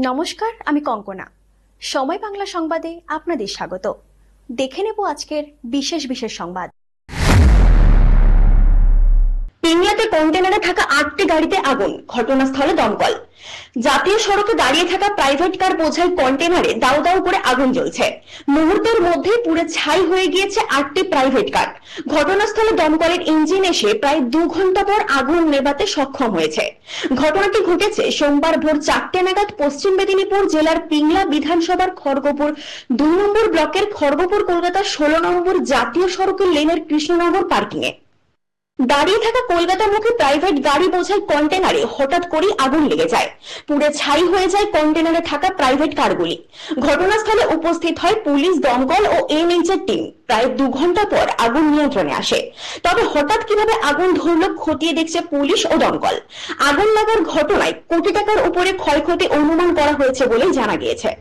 নমস্কার, আমি কঙ্কনা। সময় বাংলা সংবাদে আপনাদের স্বাগত। দেখে নেব আজকের বিশেষ সংবাদ। পিংলাতে কন্টেনারে থাকা 8টি গাড়িতে আগুন, ঘটনাস্থলে দমকল। জাতীয় সড়কে দাঁড়িয়ে থাকা প্রাইভেট কার বোঝাই কন্টেনারে দাউ দাউ করে আগুন জ্বলছে। মুহূর্তের মধ্যেই পুড়ে ছাই হয়ে গিয়েছে 8টি প্রাইভেট কার। ঘটনাস্থলে দমকলের ইঞ্জিন এসে প্রায় 2 ঘন্টা পর আগুন নেভাতে সক্ষম হয়েছে। ঘটনাটি ঘটেছে সোমবার ভোর 4টে নাগাদ পশ্চিম মেদিনীপুর জেলার পিংলা বিধানসভার খড়গপুর 2 নম্বর ব্লকের খড়গপুর কলকাতা 16 নম্বর জাতীয় সড়কের লেনের কৃষ্ণনগর পার্কিং এ। দাঁড়িয়ে থাকা কলকাতামুখী প্রাইভেট গাড়ি বোঝাই কন্টেনারে হঠাৎ করেই আগুন লেগে যায়। পুড়ে ছাই হয়ে যায় কন্টেনারে থাকা প্রাইভেট কারগুলি। ঘটনাস্থলে উপস্থিত হয় পুলিশ, দমকল ও এনএইচ এর টিম। প্রায় 2 ঘন্টা পর আগুন নিয়ন্ত্রণে আসে। তবে হঠাৎ কিভাবে আগুন ধরল খতিয়ে দেখছে পুলিশ ও দমকল। আগুন লাগার ঘটনায় কোটি টাকার উপরে ক্ষয়ক্ষতি অনুমান করা হয়েছে বলেই জানা গিয়েছে।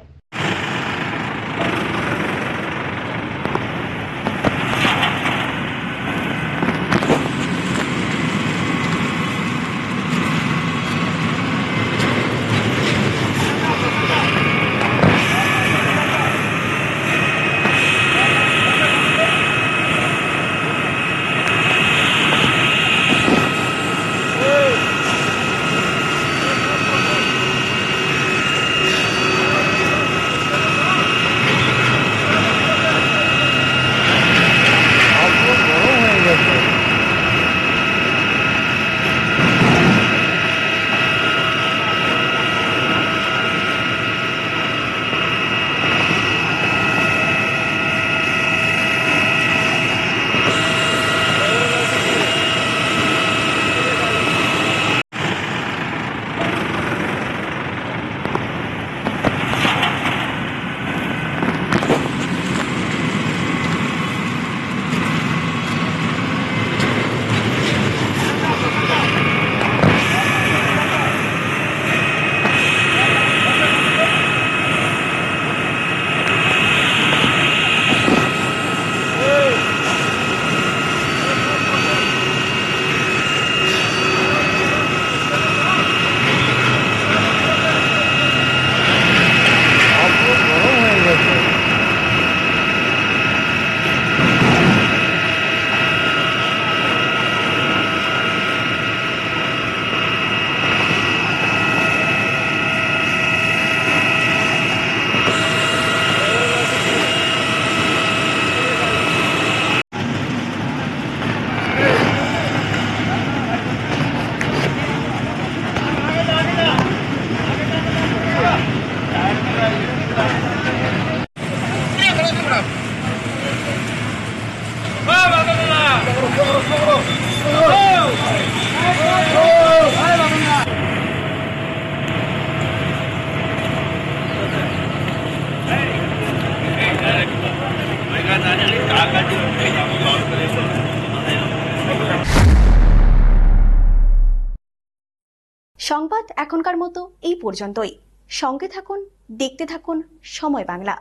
সংবাদ এখনকার মতো এই পর্যন্তই। সঙ্গে থাকুন, দেখতে থাকুন সময় বাংলা।